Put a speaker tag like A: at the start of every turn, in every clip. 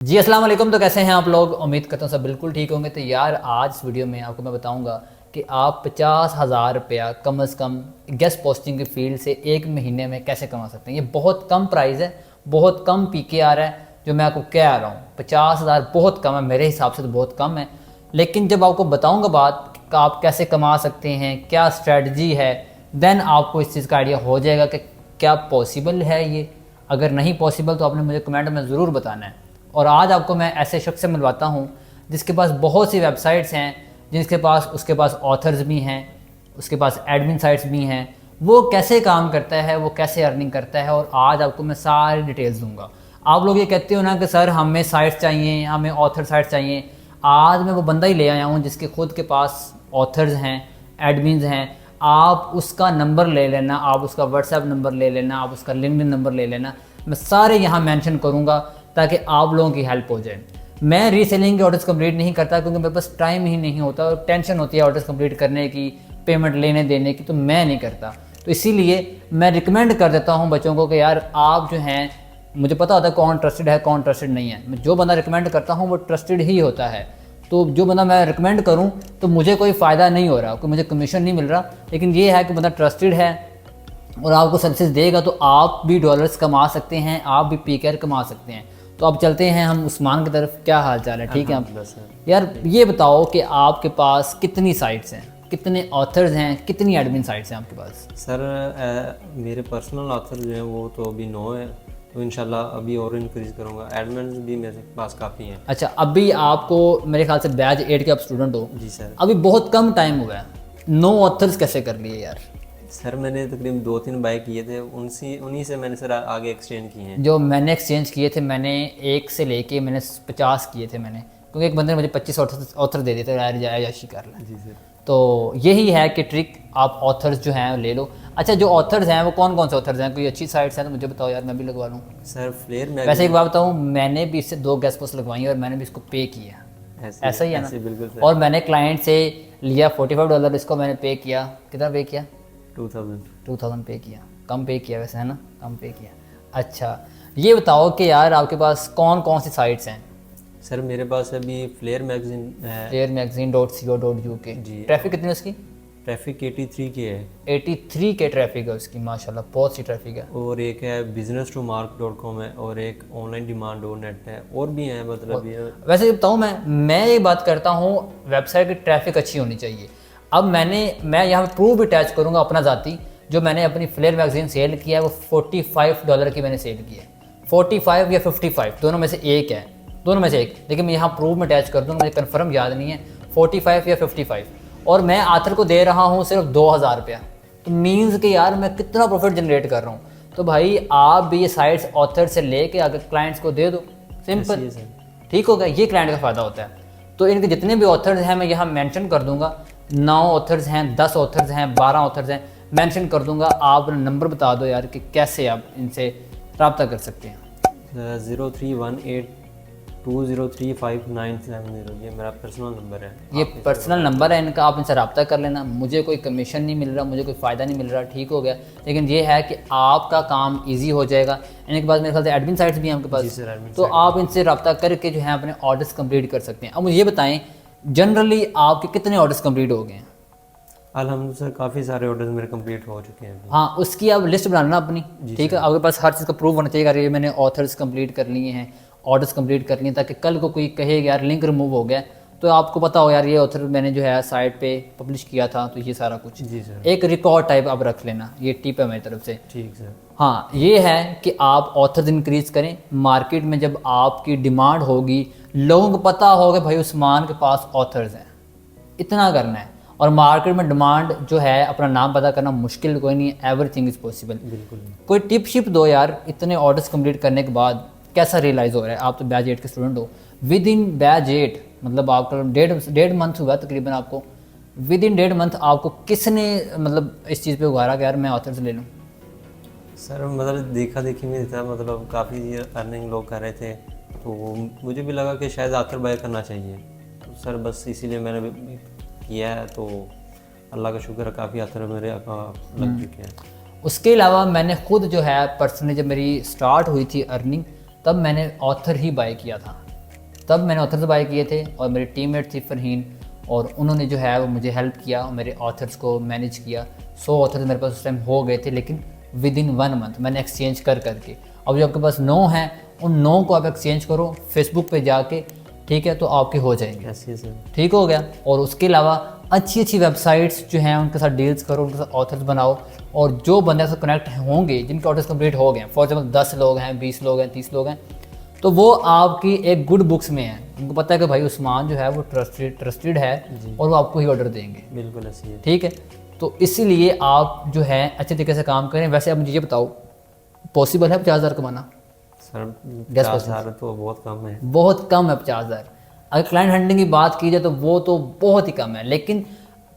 A: जी अस्सलाम वालेकुम। तो कैसे हैं आप लोग? उम्मीद करता हूँ सब बिल्कुल ठीक होंगे। तो यार आज इस वीडियो में आपको मैं बताऊंगा कि आप 50,000 रुपया कम से कम गेस्ट पोस्टिंग की फील्ड से एक महीने में कैसे कमा सकते हैं। ये बहुत कम प्राइस है, बहुत कम PKR है जो मैं आपको कह रहा हूँ। 50,000 बहुत कम है, मेरे हिसाब से तो बहुत कम है। लेकिन जब आपको बताऊँगा बात कि आप कैसे कमा सकते हैं, क्या स्ट्रेटजी है, देन आपको इस चीज़ का आइडिया हो जाएगा कि क्या पॉसिबल है ये। अगर नहीं पॉसिबल तो आपने मुझे कमेंट में ज़रूर बताना है। और आज आपको मैं ऐसे शख्स से मिलवाता हूँ जिसके पास बहुत सी वेबसाइट्स हैं, उसके पास ऑथर्स भी हैं, उसके पास एडमिन साइट्स भी हैं। वो कैसे काम करता है, वो कैसे अर्निंग करता है, और आज आपको मैं सारी डिटेल्स दूंगा। आप लोग ये कहते हो ना कि सर हमें साइट्स चाहिए, हमें ऑथर साइट्स चाहिए। आज मैं वो बंदा ही ले आया हूँ जिसके खुद के पास ऑथर्स हैं, एडमिन्स हैं। आप उसका नंबर ले लेना, आप उसका व्हाट्सएप नंबर ले लेना, आप उसका लिंक्डइन नंबर ले लेना। मैं सारे यहाँ मेंशन करूँगा ताकि आप लोगों की हेल्प हो जाए। मैं रीसेलिंग के ऑर्डर्स कंप्लीट नहीं करता क्योंकि मेरे पास टाइम ही नहीं होता और टेंशन होती है ऑर्डर्स कंप्लीट करने की, पेमेंट लेने देने की, तो मैं नहीं करता। तो इसीलिए मैं रिकमेंड कर देता हूँ बच्चों को कि यार आप जो हैं, मुझे पता होता है कौन ट्रस्टेड है कौन ट्रस्टेड नहीं है। मैं जो बंदा रिकमेंड करता हूँ वो ट्रस्टेड ही होता है। तो जो बंदा मैं रिकमेंड करूँ तो मुझे कोई फ़ायदा नहीं हो रहा, कोई मुझे कमीशन नहीं मिल रहा, लेकिन ये है कि बंदा ट्रस्टेड है और आपको सर्विसेज देगा तो आप भी डॉलर्स कमा सकते हैं, आप भी PKR कमा सकते हैं। तो अब चलते हैं हम उस्मान की तरफ। क्या हाल चाल है? ठीक है आप यार ये बताओ कि आपके पास कितनी साइट्स हैं, कितने ऑथर्स हैं, कितनी एडमिन साइट्स हैं आपके पास?
B: सर मेरे पर्सनल ऑथर जो हैं वो तो अभी 9 है, तो इंशाल्लाह अभी और इंक्रीज़ करूँगा। एडमिन भी मेरे पास काफ़ी हैं।
A: अच्छा, अभी आपको मेरे ख्याल से बैच 8 के आप स्टूडेंट हो।
B: जी सर।
A: अभी बहुत कम टाइम हुआ है, 9 ऑथर्स कैसे कर लिए यार?
B: सर मैंने तकरीबन 2-3 बाय किए थे, उन्हीं से मैंने सर आगे एक्सटेंड किए हैं।
A: जो मैंने एक्सचेंज किए थे, मैंने 1 से लेके मैंने 50 किए थे मैंने, क्योंकि एक बंदे ने मुझे 25 ऑथर दे दिए थे, यार जायशी कर ले।
B: जी सर।
A: तो यही है कि ट्रिक, आप ऑथर्स जो हैं ले लो। अच्छा, जो ऑथर्स हैं वो कौन कौन से ऑथर्स हैं? कोई अच्छी साइट्स हैं तो मुझे बताओ यार, मैं भी लगवा लूँ।
B: सर फ्लेयर में
A: वैसे एक बात बताऊँ, मैंने भी इससे 2 गेस्ट पोस्ट लगवाई और मैंने भी इसको पे किया। ऐसा ही है ना?
B: बिल्कुल सर।
A: और मैंने क्लाइंट से लिया $45, इसको मैंने पे किया। कितना पे किया? 2000 पे किया। कम पे किया वैसे, है ना? कम पे किया। अच्छा, ये बताओ कि यार आपके पास कौन कौन सी साइट्स हैं?
B: सर मेरे पास अभी फ्लेयर मैगजीन है।
A: flairmagazine.co.uk।
B: जी।
A: ट्रैफिक कितनी है उसकी?
B: ट्रैफिक 83 के है।
A: 83 के ट्रैफिक है उसकी, माशाल्लाह बहुत सी ट्रैफिक है।
B: और एक है business2mark.com है, और एक ऑनलाइन डिमांड .net है, और भी हैं मतलब ये।
A: वैसे ये बताऊँ, मैं ये बात करता हूँ वेबसाइट की ट्रैफिक अच्छी होनी चाहिए। अब मैं यहाँ पे प्रूफ भी अटैच करूँगा अपना ज़ाती। जो मैंने अपनी फ्लेयर मैगजीन सेल किया है वो $45 की मैंने सेल किया है। 45 या 55 दोनों में से एक है, दोनों में से एक। लेकिन मैं यहाँ प्रूफ में अटैच कर दूँगा, मुझे कन्फर्म याद नहीं है 45 या 55। और मैं आथर को दे रहा हूँ सिर्फ 2,000 रुपया। तो मीन्स कि यार मैं कितना प्रॉफिट जनरेट कर रहा हूँ। तो भाई आप भी ये साइट्स ऑथर से लेके अगर क्लाइंट्स को दे दो, सिंपल, ठीक हो गया। ये क्लाइंट का फ़ायदा होता है। तो इनके जितने भी ऑथर्स हैं मैं यहाँ मेंशन कर दूंगा। 9 ऑथर्स हैं, 10 ऑथर्स हैं, 12 ऑथर्स हैं, मेंशन कर दूंगा। आप नंबर बता दो यार कि कैसे आप इनसे रब्ता कर सकते हैं।
B: 0318203597, ये मेरा पर्सनल नंबर है।
A: ये पर्सनल नंबर है इनका, आप इनसे रब्ता कर लेना। मुझे कोई कमीशन नहीं मिल रहा, मुझे कोई फ़ायदा नहीं मिल रहा, ठीक हो गया। लेकिन ये है कि आपका काम ईजी हो जाएगा। इनके पास मेरे ख्याल से एडमिन साइट्स भी हैं आपके पास, तो आप इनसे रब्ता करके जो है अपने ऑर्डर्स कंप्लीट कर सकते हैं। अब मुझे ये बताएं, जनरली आपके कितने ऑर्डर्स कंप्लीट हो गए हैं?
B: अल्हम्दुलिल्लाह सर काफ़ी सारे ऑर्डर्स मेरे कंप्लीट हो चुके हैं।
A: हाँ, उसकी आप लिस्ट बनाना अपनी, ठीक है। आपके पास हर चीज़ का प्रूफ होना चाहिए। अरे मैंने ऑथर्स कंप्लीट कर लिए हैं, ऑर्डर्स कंप्लीट कर लिए, ताकि कल को कोई कहे यार लिंक रिमूव हो गया तो आपको पता हो यार ये ऑथर मैंने जो है साइट पे पब्लिश किया था। तो ये सारा कुछ
B: जी सर।
A: एक रिकॉर्ड टाइप आप रख लेना, ये टिप है मेरी तरफ से।
B: ठीक सर।
A: हाँ, ये है कि आप ऑथर्स इंक्रीज करें। मार्केट में जब आपकी डिमांड होगी, लोगों को पता होगा भाई उस्मान के पास ऑथर्स हैं, इतना करना है। और मार्केट में डिमांड जो है, अपना नाम पता करना मुश्किल कोई नहीं है, एवरीथिंग इज़ पॉसिबल।
B: बिल्कुल।
A: कोई टिप शिप दो यार, इतने ऑर्डर्स कंप्लीट करने के बाद कैसा रियलाइज़ हो रहा है? आप तो बैच 8 के स्टूडेंट हो। विद इन बैच 8 मतलब आपका डेढ़ मंथ हुआ तकरीबन, आपको विद इन 1.5 मंथ आपको किसने मतलब इस चीज़ पे उगारा कि यार मैं ऑथर से ले लूँ?
B: सर मतलब देखा देखी में था, मतलब काफ़ी अर्निंग लोग कर रहे थे, तो मुझे भी लगा कि शायद आखिर बाय करना चाहिए। तो सर बस इसीलिए मैंने भी किया है। तो अल्लाह का शुक्र है, काफ़ी आखिर मेरे लग चुके हैं।
A: उसके अलावा मैंने खुद जो है पर्सनली, जब मेरी स्टार्ट हुई थी अर्निंग, तब मैंने ऑथर ही बाय किया था। तब मैंने ऑथर्स बाय किए थे और मेरी टीममेट थी फरहीन, और उन्होंने जो है वो मुझे हेल्प किया और मेरे ऑथर्स को मैनेज किया। 100 ऑथर्स मेरे पास उस टाइम हो गए थे, लेकिन विद इन 1 मंथ मैंने एक्सचेंज कर करके। अब जो आपके पास 9 हैं, उन 9 को आप एक्सचेंज करो फेसबुक पे जाके, ठीक है, तो आपके हो जाएंगे।
B: ऐसे सर।
A: ठीक हो गया। और उसके अलावा अच्छी अच्छी वेबसाइट्स जो हैं उनके साथ डील्स करो, उनके साथ ऑथर्स बनाओ, और जो बंदे से कनेक्ट होंगे जिनके ऑथर्स कंप्लीट हो गए, फॉर एग्जाम्पल 10 लोग हैं, 20 लोग हैं, 30 लोग हैं, तो वो आपकी एक गुड बुक्स में है। उनको पता है कि भाई उस्मान जो है वो ट्रस्टेड है और वो आपको ही ऑर्डर देंगे।
B: बिल्कुल ऐसे ही है।
A: ठीक है, तो इसीलिए आप जो है अच्छे तरीके से काम करें। वैसे आप मुझे ये बताओ, पॉसिबल है 50,000 कमाना?
B: सर 50,000 तो बहुत कम है।
A: बहुत कम है 50,000। अगर क्लाइंट हंटिंग की बात की जाए तो बहुत ही कम है, लेकिन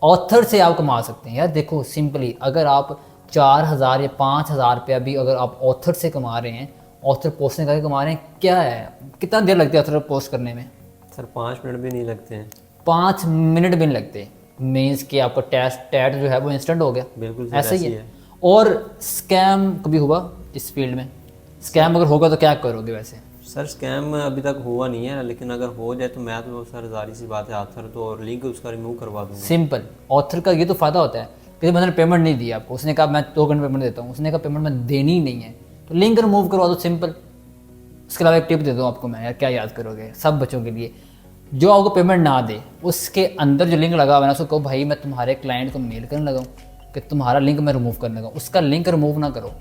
A: ऑथर से आप कमा सकते हैं। यार देखो सिंपली, अगर आप 4,000 या 5,000 रुपया भी अगर आप ऑथर से कमा रहे हैं, ऑथर पोस्टिंग करके कमा रहे हैं, क्या है, कितना देर लगती है ऑथर पोस्ट करने में?
B: सर 5 मिनट भी नहीं लगते हैं।
A: 5 मिनट भी नहीं लगते। मीन्स कि आपका टैट जो है वो इंस्टेंट हो गया।
B: बिल्कुल सर,
A: ऐसा ही है। और स्कैम कभी हुआ इस फील्ड में? स्कैम अगर होगा तो क्या करोगे वैसे?
B: सर स्कैम अभी तक हुआ नहीं है, लेकिन अगर हो जाए तो मैं तो सर जारी सी बात है, ऑथर तो और लिंक उसका रिमूव करवा दूंगा।
A: सिंपल। ऑथर का ये तो फ़ायदा होता है, किसी बंदे ने पेमेंट नहीं दी आपको, उसने कहा मैं 2 घंटे पेमेंट देता हूँ, उसने कहा पेमेंट मैं देनी ही नहीं है, तो लिंक रिमूव करवा दो, सिंपल। उसके अलावा एक टिप देता हूँ आपको मैं, यार क्या याद करोगे सब बच्चों के लिए, जो आपको पेमेंट ना दे उसके अंदर जो लिंक लगा हुआ है ना, उसको कहो भाई मैं तुम्हारे क्लाइंट को मेल करने लगा हूँ कि तुम्हारा लिंक मैं रिमूव करने लगा हूँ। उसका लिंक रिमूव ना करो,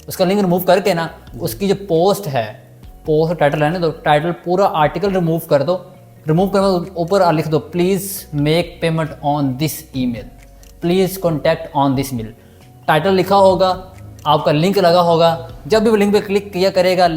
A: उसका लिंक रिमूव करके ना उसकी जो पोस्ट है, पोस्ट टाइटल रहने दो, टाइटल पूरा आर्टिकल रिमूव कर दो। रिमूव करने ऊपर लिख दो please make payment on this email, please contact on this mail. Title लिखा होगा, आपका लिंक लगा होगा, जब भी वो लिंक पे क्लिक किया करेगा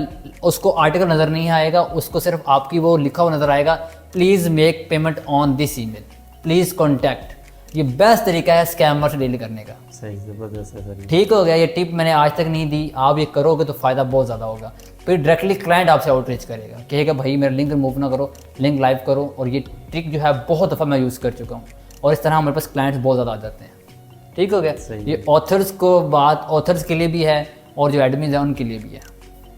A: उसको आर्टिकल नज़र नहीं आएगा, उसको सिर्फ आपकी वो लिखा हुआ नज़र आएगा please make payment on this email, please contact. ये बेस्ट तरीका है स्कैमर से डील करने का।
B: सही, ज़बरदस्त है सर।
A: ठीक हो गया। ये टिप मैंने आज तक नहीं दी, आप ये करोगे तो फ़ायदा बहुत ज़्यादा होगा। फिर डायरेक्टली क्लाइंट आपसे आउटरीच करेगा, कहेगा भाई मेरा लिंक रिमूव ना करो, लिंक लाइव करो। और ये ट्रिक जो है बहुत दफ़ा मैं यूज़ कर चुका हूँ, और इस तरह हमारे पास क्लाइंट्स बहुत ज़्यादा आ जाते हैं। ठीक हो गया। ये ऑथर्स को बात ऑथर्स के लिए भी है और जो एडमिन है उनके लिए भी है।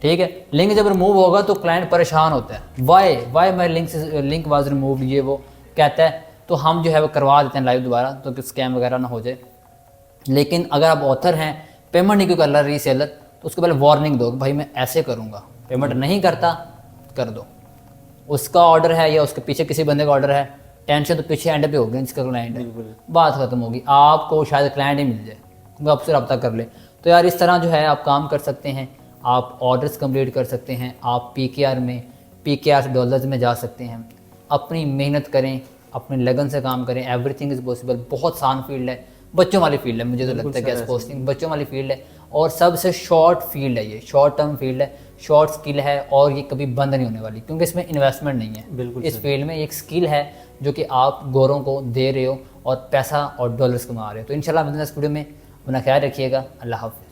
A: ठीक है, लिंक जब रिमूव होगा तो क्लाइंट परेशान होता है, why my link was remove, ये वो कहता है, तो हम जो है वो करवा देते हैं लाइव दोबारा, तो कि स्कैम वगैरह ना हो जाए। लेकिन अगर आप ऑथर हैं, पेमेंट नहीं क्यों कर रहा रीसेलर, तो उसको पहले वार्निंग दो कि भाई मैं ऐसे करूँगा, पेमेंट नहीं करता कर दो। उसका ऑर्डर है या उसके पीछे किसी बंदे का ऑर्डर है, टेंशन तो पीछे एंड पे होगी जिसका क्लाइंट है, बात खत्म होगी, आपको शायद क्लाइंट ही मिल जाए क्योंकि आपसे रब्ता कर ले। तो यार इस तरह जो है आप काम कर सकते हैं, आप ऑर्डर्स कंप्लीट कर सकते हैं, आप पीकेआर डॉलर्स में जा सकते हैं। अपनी मेहनत करें, अपनी लगन से काम करें, एवरीथिंग इज़ पॉसिबल। बहुत आसान फील्ड है, बच्चों वाली फील्ड है, मुझे तो लगता है गैस पोस्टिंग बच्चों वाली फील्ड है, और सबसे शॉर्ट फील्ड है, ये शॉर्ट टर्म फील्ड है, शॉर्ट स्किल है, और ये कभी बंद नहीं होने वाली क्योंकि इसमें इन्वेस्टमेंट नहीं है।
B: बिल्कुल
A: इस फील्ड में एक स्किल है जो कि आप गोरों को दे रहे हो और पैसा और डॉलर्स कमा रहे हो। तो इंशाल्लाह मिलते हैं इस वीडियो में, अपना ख्याल रखिएगा। अल्लाह हाफ़िज़।